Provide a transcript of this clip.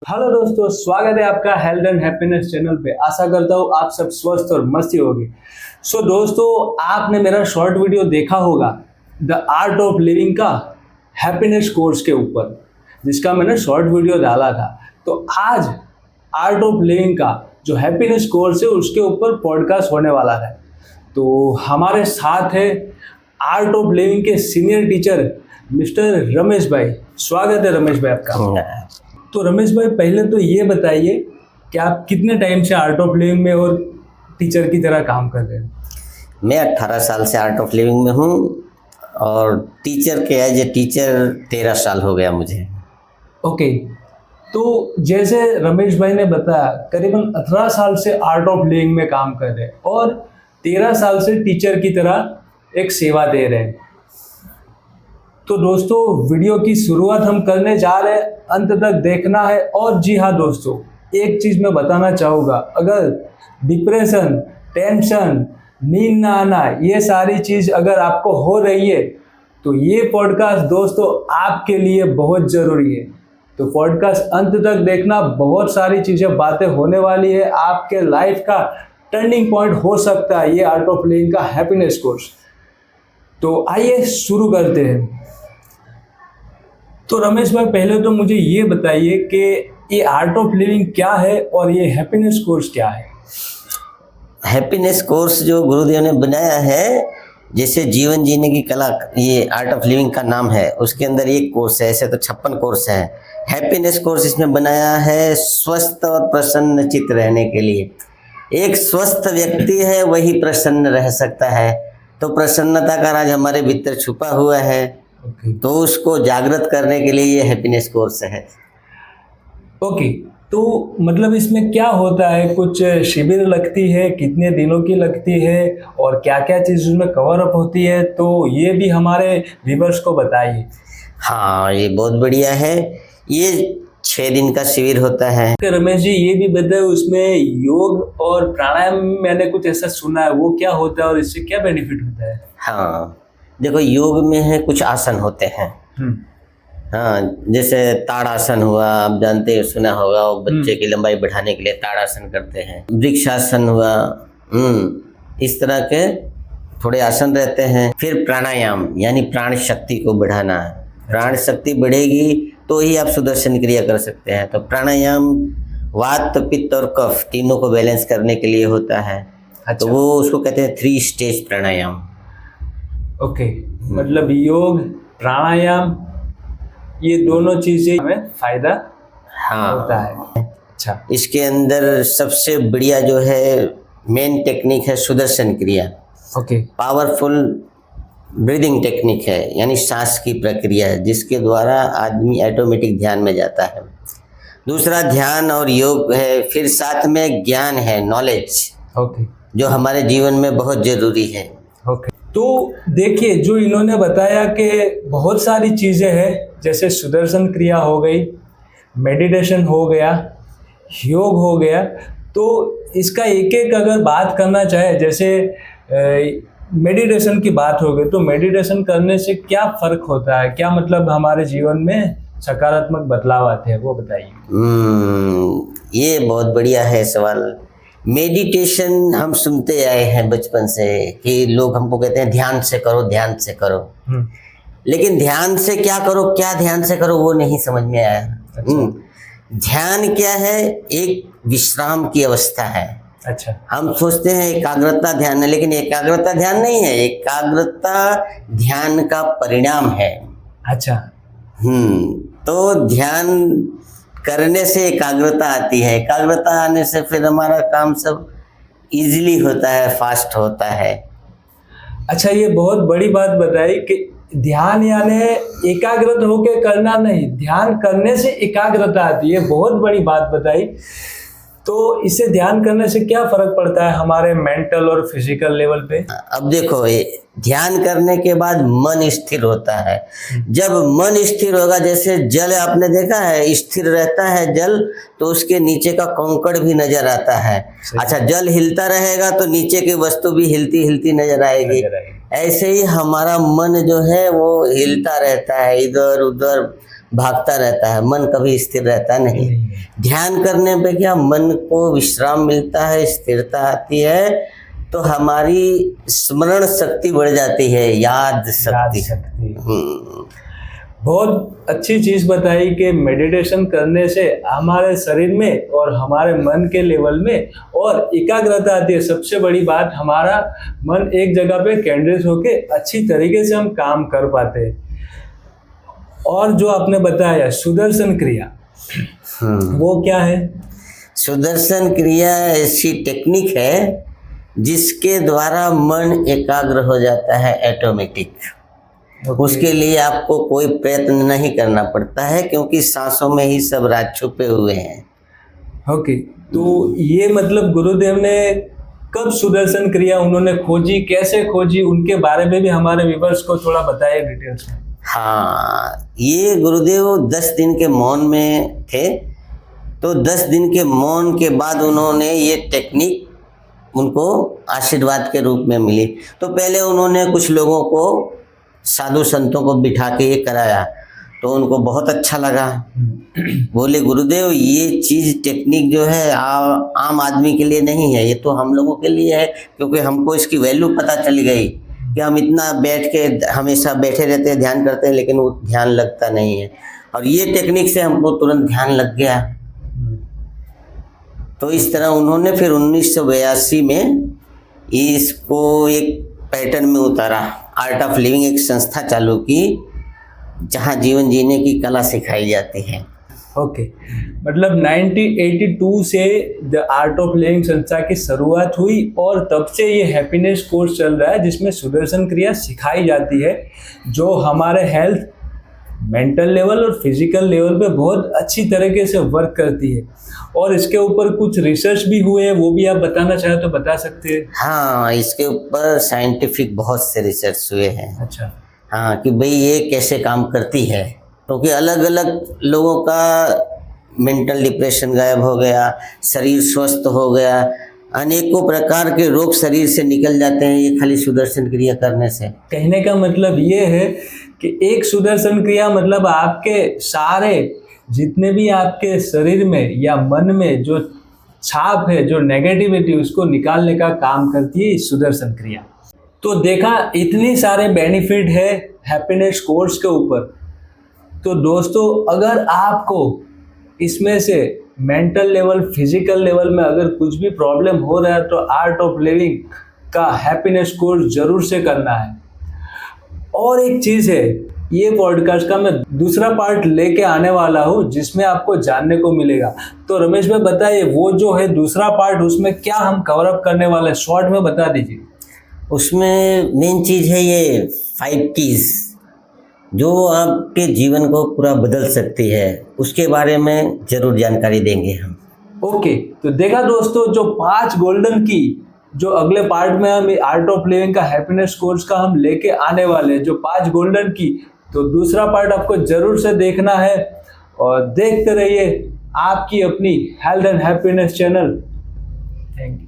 Hello दोस्तों, स्वागत है आपका हेल्थ एंड हैप्पीनेस चैनल पे। आशा करता हूँ आप सब स्वस्थ और मस्ती होगी। सो दोस्तों, आपने मेरा शॉर्ट वीडियो देखा होगा द आर्ट ऑफ लिविंग का हैप्पीनेस कोर्स के ऊपर, जिसका मैंने शॉर्ट वीडियो डाला था। तो आज आर्ट ऑफ लिविंग का जो हैप्पीनेस कोर्स है उसके ऊपर पॉडकास्ट होने वाला है। तो हमारे साथ है आर्ट ऑफ लिविंग के सीनियर टीचर मिस्टर रमेश भाई। स्वागत है रमेश भाई आपका। तो रमेश भाई, पहले तो ये बताइए कि आप कितने टाइम से आर्ट ऑफ लिविंग में और टीचर की तरह काम कर रहे हैं? मैं 18 साल से आर्ट ऑफ लिविंग में हूँ और टीचर के एज ए टीचर 13 साल हो गया मुझे। ओके, तो जैसे रमेश भाई ने बताया, करीबन 18 साल से आर्ट ऑफ लिविंग में काम कर रहे हैं और 13 साल से टीचर की तरह एक सेवा दे रहे हैं। तो दोस्तों, वीडियो की शुरुआत हम करने जा रहे हैं, अंत तक देखना है। और जी हाँ दोस्तों, एक चीज़ मैं बताना चाहूँगा, अगर डिप्रेशन, टेंशन, नींद ना आना, ये सारी चीज़ अगर आपको हो रही है तो ये पॉडकास्ट दोस्तों आपके लिए बहुत ज़रूरी है। तो पॉडकास्ट अंत तक देखना, बहुत सारी चीज़ें बातें होने वाली है। आपके लाइफ का टर्निंग पॉइंट हो सकता है ये आर्ट ऑफ लिविंग का हैप्पीनेस कोर्स। तो आइए शुरू करते हैं। तो रमेश भाई, पहले तो मुझे ये बताइए कि ये आर्ट ऑफ लिविंग क्या है और ये हैप्पीनेस कोर्स क्या है? हैप्पीनेस कोर्स जो गुरुदेव ने बनाया है, जैसे जीवन जीने की कला, ये आर्ट ऑफ लिविंग का नाम है, उसके अंदर एक कोर्स है। ऐसे तो 56 कोर्स है। हैप्पीनेस कोर्स इसमें बनाया है स्वस्थ और प्रसन्न चित्त रहने के लिए। एक स्वस्थ व्यक्ति है वही प्रसन्न रह सकता है। तो प्रसन्नता का राज हमारे भीतर छुपा हुआ है। तो उसको जागृत करने के लिए ये हैप्पीनेस कोर्स है। ओके, तो मतलब इसमें क्या होता है? कुछ शिविर लगती है, कितने दिनों की लगती है और क्या क्या चीज़ उसमें कवर अप होती है? तो ये भी हमारे व्यूअर्स को बताइए। हाँ, ये बहुत बढ़िया है। ये 6 दिन का शिविर होता है। रमेश जी, ये भी बताए, उसमें योग और प्राणायाम मैंने कुछ ऐसा सुना है, वो क्या होता है और इससे क्या बेनिफिट होता है? हाँ, देखो, योग में है कुछ आसन होते हैं। हाँ, जैसे ताड़ासन हुआ, आप जानते हो, सुना होगा, वो बच्चे की लंबाई बढ़ाने के लिए ताड़ासन करते हैं। वृक्षासन हुआ, इस तरह के थोड़े आसन रहते हैं। फिर प्राणायाम, यानी प्राण शक्ति को बढ़ाना है। प्राण शक्ति बढ़ेगी तो ही आप सुदर्शन क्रिया कर सकते हैं। तो प्राणायाम वात, पित्त और कफ तीनों को बैलेंस करने के लिए होता है। तो वो उसको कहते हैं 3 स्टेज प्राणायाम। ओके, मतलब योग, प्राणायाम, ये दोनों चीजें हमें फायदा होता है। अच्छा, इसके अंदर सबसे बढ़िया जो है मेन टेक्निक है सुदर्शन क्रिया। ओके, पावरफुल ब्रीदिंग टेक्निक है, यानी सांस की प्रक्रिया है, जिसके द्वारा आदमी ऑटोमेटिक ध्यान में जाता है। दूसरा ध्यान और योग है। फिर साथ में ज्ञान है, नॉलेज, ओके, जो हमारे जीवन में बहुत जरूरी है। ओके, तो देखिए, जो इन्होंने बताया कि बहुत सारी चीज़ें हैं, जैसे सुदर्शन क्रिया हो गई, मेडिटेशन हो गया, योग हो गया। तो इसका एक एक अगर बात करना चाहे, जैसे मेडिटेशन की बात हो गई, तो मेडिटेशन करने से क्या फ़र्क होता है? क्या मतलब हमारे जीवन में सकारात्मक बदलाव आते हैं, वो बताइए। ये बहुत बढ़िया है सवाल। मेडिटेशन हम सुनते आए हैं बचपन से कि लोग हमको कहते हैं ध्यान से करो, ध्यान से करो। लेकिन ध्यान से क्या करो, क्या ध्यान से करो, वो नहीं समझ में आया। ध्यान क्या है? एक विश्राम की अवस्था है। अच्छा, हम सोचते हैं एकाग्रता ध्यान है, लेकिन एकाग्रता ध्यान नहीं है। एकाग्रता ध्यान का परिणाम है। अच्छा, तो ध्यान करने से एकाग्रता आती है। एकाग्रता आने से फिर हमारा काम सब इजीली होता है, फास्ट होता है। अच्छा, ये बहुत बड़ी बात बताई कि ध्यान यानी एकाग्रत होके करना नहीं, ध्यान करने से एकाग्रता आती है। बहुत बड़ी बात बताई। तो इससे ध्यान करने से क्या फर्क पड़ता है हमारे मेंटल और फिजिकल लेवल पे? अब देखो, ध्यान करने के बाद मन स्थिर होता है। जब मन स्थिर होगा, जैसे जल आपने देखा है स्थिर रहता है जल, तो उसके नीचे का कंकड़ भी नजर आता है। अच्छा, जल हिलता रहेगा तो नीचे की वस्तु भी हिलती हिलती नजर आएगी। ऐसे ही हमारा मन जो है वो हिलता रहता है, इधर उधर भागता रहता है, मन कभी स्थिर रहता नहीं। ध्यान करने पे क्या मन को विश्राम मिलता है, स्थिरता आती है, तो हमारी स्मरण शक्ति बढ़ जाती है, याद शक्ति। बहुत अच्छी चीज बताई कि मेडिटेशन करने से हमारे शरीर में और हमारे मन के लेवल में और एकाग्रता आती है। सबसे बड़ी बात, हमारा मन एक जगह पे केंद्रित होके अच्छी तरीके से हम काम कर पाते हैं। और जो आपने बताया सुदर्शन क्रिया, वो क्या है? सुदर्शन क्रिया ऐसी टेक्निक है जिसके द्वारा मन एकाग्र हो जाता है ऑटोमेटिक। उसके लिए आपको कोई प्रयत्न नहीं करना पड़ता है, क्योंकि सांसों में ही सब राज छुपे हुए हैं। ओके, तो ये मतलब गुरुदेव ने कब सुदर्शन क्रिया उन्होंने खोजी, कैसे खोजी, उनके बारे में भी हमारे व्यूअर्स को थोड़ा बताइए डिटेल्स में। हाँ, ये गुरुदेव 10 दिन के मौन में थे, तो 10 दिन के मौन के बाद उन्होंने ये टेक्निक उनको आशीर्वाद के रूप में मिली। तो पहले उन्होंने कुछ लोगों को, साधु संतों को बिठा के ये कराया, तो उनको बहुत अच्छा लगा। बोले गुरुदेव ये चीज़ टेक्निक जो है आम आदमी के लिए नहीं है, ये तो हम लोगों के लिए है, क्योंकि हमको इसकी वैल्यू पता चल गई कि हम इतना बैठ के हमेशा बैठे रहते हैं, ध्यान करते हैं, लेकिन वो ध्यान लगता नहीं है। और ये टेक्निक से हमको तुरंत ध्यान लग गया। तो इस तरह उन्होंने फिर 1982 में इसको एक पैटर्न में उतारा, आर्ट ऑफ लिविंग एक संस्था चालू की जहां जीवन जीने की कला सिखाई जाती है। ओके, मतलब 1982 से द आर्ट ऑफ लिविंग संस्था की शुरुआत हुई और तब से ये हैप्पीनेस कोर्स चल रहा है जिसमें सुदर्शन क्रिया सिखाई जाती है, जो हमारे हेल्थ, मेंटल लेवल और फिजिकल लेवल पे बहुत अच्छी तरीके से वर्क करती है। और इसके ऊपर कुछ रिसर्च भी हुए हैं, वो भी आप बताना चाहें तो बता सकते हैं। हाँ, इसके ऊपर साइंटिफिक बहुत से रिसर्च हुए हैं। अच्छा। हाँ, कि भाई ये कैसे काम करती है, क्योंकि अलग अलग लोगों का मेंटल डिप्रेशन गायब हो गया, शरीर स्वस्थ हो गया, अनेकों प्रकार के रोग शरीर से निकल जाते हैं ये खाली सुदर्शन क्रिया करने से। कहने का मतलब ये है कि एक सुदर्शन क्रिया मतलब आपके सारे जितने भी आपके शरीर में या मन में जो छाप है, जो नेगेटिविटी, उसको निकालने का काम करती है सुदर्शन क्रिया। तो देखा, इतनी सारे बेनिफिट है हैप्पीनेस कोर्स के ऊपर। तो दोस्तों, अगर आपको इसमें से मेंटल लेवल, फिजिकल लेवल में अगर कुछ भी प्रॉब्लम हो रहा है तो आर्ट ऑफ लिविंग का हैप्पीनेस कोर्स जरूर से करना है। और एक चीज़ है, ये पॉडकास्ट का मैं दूसरा पार्ट लेके आने वाला हूँ जिसमें आपको जानने को मिलेगा। तो रमेश भाई बताइए, वो जो है दूसरा पार्ट, उसमें क्या हम कवर अप करने वाले हैं, शॉर्ट में बता दीजिए। उसमें मेन चीज़ है ये 5 कीज जो आपके जीवन को पूरा बदल सकती है, उसके बारे में जरूर जानकारी देंगे हम। ओके, तो देखा दोस्तों, जो 5 गोल्डन की जो अगले पार्ट में हम आर्ट ऑफ लिविंग का हैप्पीनेस कोर्स का हम लेके आने वाले हैं, जो 5 गोल्डन की, तो दूसरा पार्ट आपको जरूर से देखना है। और देखते रहिए आपकी अपनी health and happiness channel. Thank you.